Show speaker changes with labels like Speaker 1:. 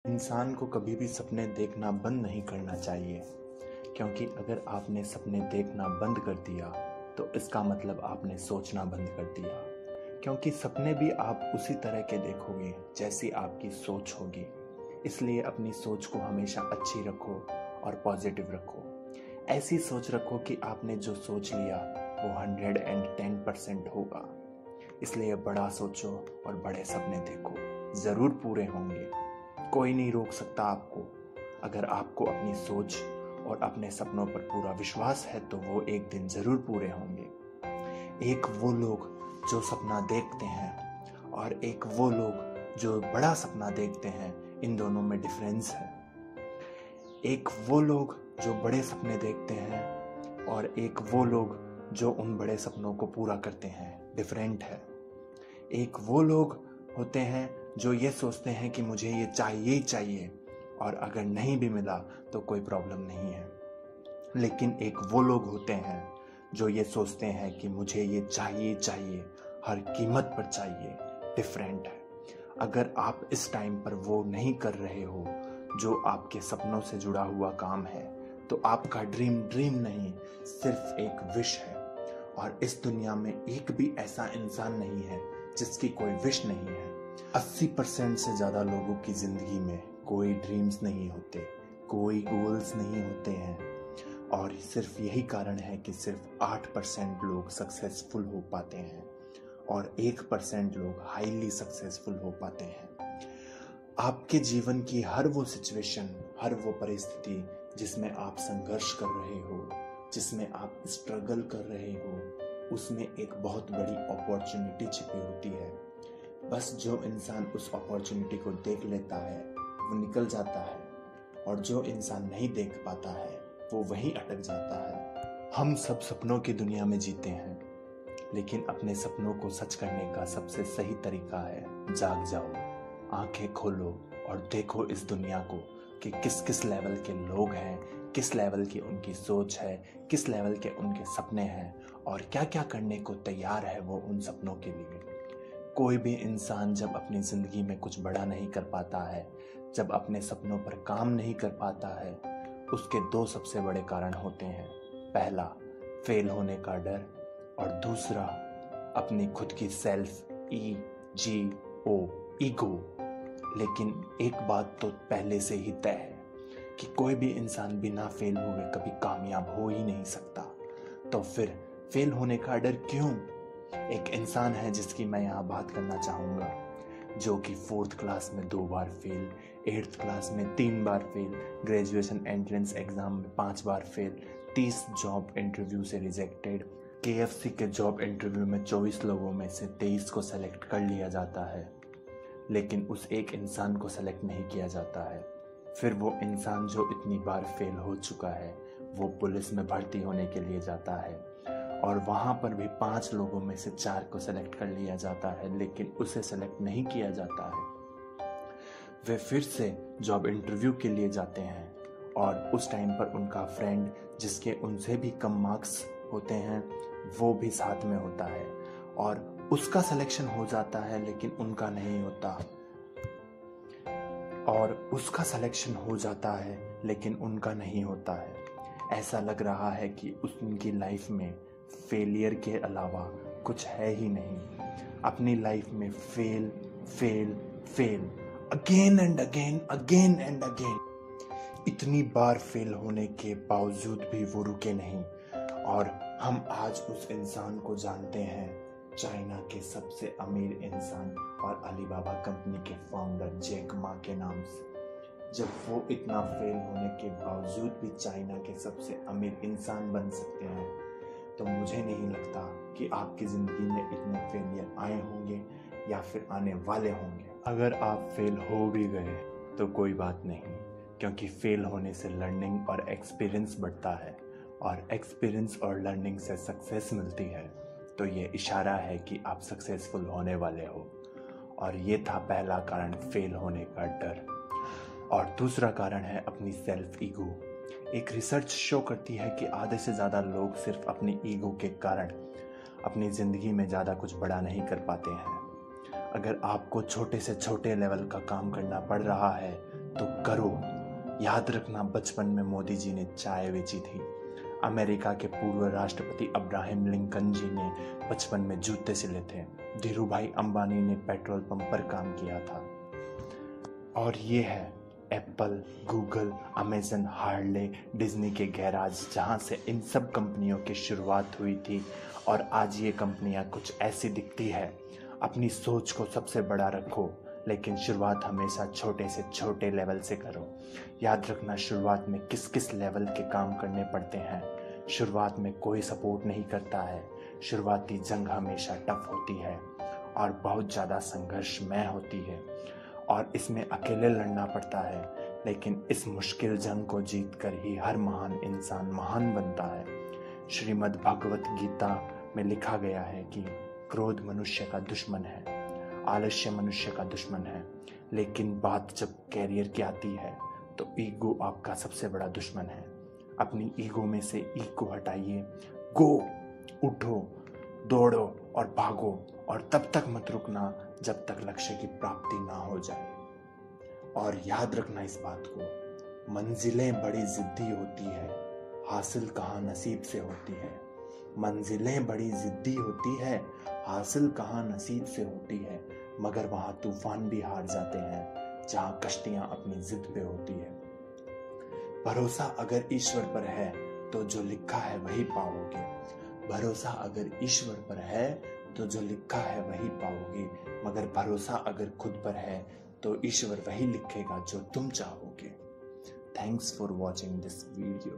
Speaker 1: इंसान को कभी भी सपने देखना बंद नहीं करना चाहिए, क्योंकि अगर आपने सपने देखना बंद कर दिया तो इसका मतलब आपने सोचना बंद कर दिया। क्योंकि सपने भी आप उसी तरह के देखोगे जैसी आपकी सोच होगी। इसलिए अपनी सोच को हमेशा अच्छी रखो और पॉजिटिव रखो। ऐसी सोच रखो कि आपने जो सोच लिया वो 110% होगा। इसलिए बड़ा सोचो और बड़े सपने देखो, ज़रूर पूरे होंगे। कोई नहीं रोक सकता आपको। अगर आपको अपनी सोच और अपने सपनों पर पूरा विश्वास है तो वो एक दिन ज़रूर पूरे होंगे। एक वो लोग जो सपना देखते हैं और एक वो लोग जो बड़ा सपना देखते हैं, इन दोनों में डिफरेंस है। एक वो लोग जो बड़े सपने देखते हैं और एक वो लोग जो उन बड़े सपनों को पूरा करते हैं, डिफरेंट है। एक वो लोग होते हैं जो ये सोचते हैं कि मुझे ये चाहिए ही चाहिए और अगर नहीं भी मिला तो कोई प्रॉब्लम नहीं है। लेकिन एक वो लोग होते हैं जो ये सोचते हैं कि मुझे ये चाहिए चाहिए, हर कीमत पर चाहिए, डिफरेंट है। अगर आप इस टाइम पर वो नहीं कर रहे हो जो आपके सपनों से जुड़ा हुआ काम है तो आपका ड्रीम नहीं, सिर्फ एक विश है। और इस दुनिया में एक भी ऐसा इंसान नहीं है जिसकी कोई विश नहीं है। 80% से ज़्यादा लोगों की ज़िंदगी में कोई ड्रीम्स नहीं होते, कोई गोल्स नहीं होते हैं। और सिर्फ यही कारण है कि सिर्फ 8% लोग सक्सेसफुल हो पाते हैं और 1% लोग हाईली सक्सेसफुल हो पाते हैं। आपके जीवन की हर वो सिचुएशन, हर वो परिस्थिति जिसमें आप संघर्ष कर रहे हो, जिसमें आप स्ट्रगल कर रहे हो, उसमें एक बहुत बड़ी अपॉर्चुनिटी छिपी होती है। बस जो इंसान उस अपॉर्चुनिटी को देख लेता है वो निकल जाता है, और जो इंसान नहीं देख पाता है वो वहीं अटक जाता है। हम सब सपनों की दुनिया में जीते हैं, लेकिन अपने सपनों को सच करने का सबसे सही तरीका है जाग जाओ, आंखें खोलो और देखो इस दुनिया को कि किस किस लेवल के लोग हैं, किस लेवल की उनकी सोच है, किस लेवल के उनके सपने हैं और क्या क्या करने को तैयार है वो उन सपनों के लिए। कोई भी इंसान जब अपनी ज़िंदगी में कुछ बड़ा नहीं कर पाता है, जब अपने सपनों पर काम नहीं कर पाता है, उसके दो सबसे बड़े कारण होते हैं। पहला, फेल होने का डर, और दूसरा, अपनी खुद की सेल्फ ईगो। लेकिन एक बात तो पहले से ही तय है कि कोई भी इंसान बिना फेल हुए कभी कामयाब हो ही नहीं सकता। तो फिर फेल होने का डर क्यों? एक इंसान है जिसकी मैं यहाँ बात करना चाहूँगा, जो कि 4th क्लास में 2 बार फेल, 8th क्लास में 3 बार फेल, ग्रेजुएशन एंट्रेंस एग्ज़ाम में 5 बार फेल, 30 जॉब इंटरव्यू से रिजेक्टेड, KFC के जॉब इंटरव्यू में 24 लोगों में से 23 को सेलेक्ट कर लिया जाता है, लेकिन उस एक इंसान को सेलेक्ट नहीं किया जाता है। फिर वो इंसान जो इतनी बार फेल हो चुका है वो पुलिस में भर्ती होने के लिए जाता है, और वहाँ पर भी 5 लोगों में से 4 को सेलेक्ट कर लिया जाता है, लेकिन उसे सेलेक्ट नहीं किया जाता है। वे फिर से जॉब इंटरव्यू के लिए जाते हैं, और उस टाइम पर उनका फ्रेंड जिसके उनसे भी कम मार्क्स होते हैं वो भी साथ में होता है, और उसका सिलेक्शन हो जाता है लेकिन उनका नहीं होता, और उसका सिलेक्शन हो जाता है लेकिन उनका नहीं होता है। ऐसा लग रहा है कि उनकी लाइफ में फेलियर के अलावा कुछ है ही नहीं। अपनी लाइफ में fail fail fail, again and again, again and again. इतनी बार फेल होने के बावजूद भी वो रुके नहीं, और हम आज उस इंसान को जानते हैं, चाइना के सबसे अमीर इंसान और अलीबाबा कंपनी के फाउंडर जैक मा के नाम से। जब वो इतना फेल होने के बावजूद भी चाइना के सबसे अमीर इंसान बन सकते हैं, तो मुझे नहीं लगता कि आपकी ज़िंदगी में इतने फेलियर आए होंगे या फिर आने वाले होंगे। अगर आप फेल हो भी गए तो कोई बात नहीं, क्योंकि फेल होने से लर्निंग और एक्सपीरियंस बढ़ता है, और एक्सपीरियंस और लर्निंग से सक्सेस मिलती है। तो ये इशारा है कि आप सक्सेसफुल होने वाले हो। और ये था पहला कारण, फेल होने का डर। और दूसरा कारण है अपनी सेल्फ ईगो। एक रिसर्च शो करती है कि आधे से ज़्यादा लोग सिर्फ अपनी ईगो के कारण अपनी ज़िंदगी में ज़्यादा कुछ बड़ा नहीं कर पाते हैं। अगर आपको छोटे से छोटे लेवल का काम करना पड़ रहा है तो करो। याद रखना, बचपन में मोदी जी ने चाय बेची थी। अमेरिका के पूर्व राष्ट्रपति अब्राहम लिंकन जी ने बचपन में जूते सिले थे। धीरू भाई अंबानी ने पेट्रोल पंप पर काम किया था। और ये है Apple, Google, Amazon, Harley, Disney के गैराज, जहाँ से इन सब कंपनियों की शुरुआत हुई थी। और आज ये कंपनियाँ कुछ ऐसी दिखती है। अपनी सोच को सबसे बड़ा रखो, लेकिन शुरुआत हमेशा छोटे से छोटे लेवल से करो। याद रखना, शुरुआत में किस किस लेवल के काम करने पड़ते हैं। शुरुआत में कोई सपोर्ट नहीं करता है। शुरुआती जंग हमेशा टफ होती है और बहुत ज़्यादा संघर्षमय होती है और इसमें अकेले लड़ना पड़ता है। लेकिन इस मुश्किल जंग को जीत कर ही हर महान इंसान महान बनता है। श्रीमद् भगवत गीता में लिखा गया है कि क्रोध मनुष्य का दुश्मन है, आलस्य मनुष्य का दुश्मन है, लेकिन बात जब कैरियर की आती है तो ईगो आपका सबसे बड़ा दुश्मन है। अपनी ईगो में से ईगो हटाइए, गो, उठो, दौड़ो और भागो, और तब तक मत रुकना जब तक लक्ष्य की प्राप्ति ना हो जाए। और याद रखना इस बात को, मंजिलें बड़ी जिद्दी होती है, हासिल कहाँ नसीब से होती है। मंजिलें बड़ी जिद्दी होती है, हासिल कहाँ नसीब से होती है, मगर वहाँ तूफान भी हार जाते हैं जहाँ कश्तियाँ अपनी जिद पे होती है। भरोसा अगर ईश्वर पर है तो जो लिखा है वही पाओगे। भरोसा अगर ईश्वर पर है तो जो लिखा है वही पाओगे, मगर भरोसा अगर खुद पर है तो ईश्वर वही लिखेगा जो तुम चाहोगे। Thanks for watching this video.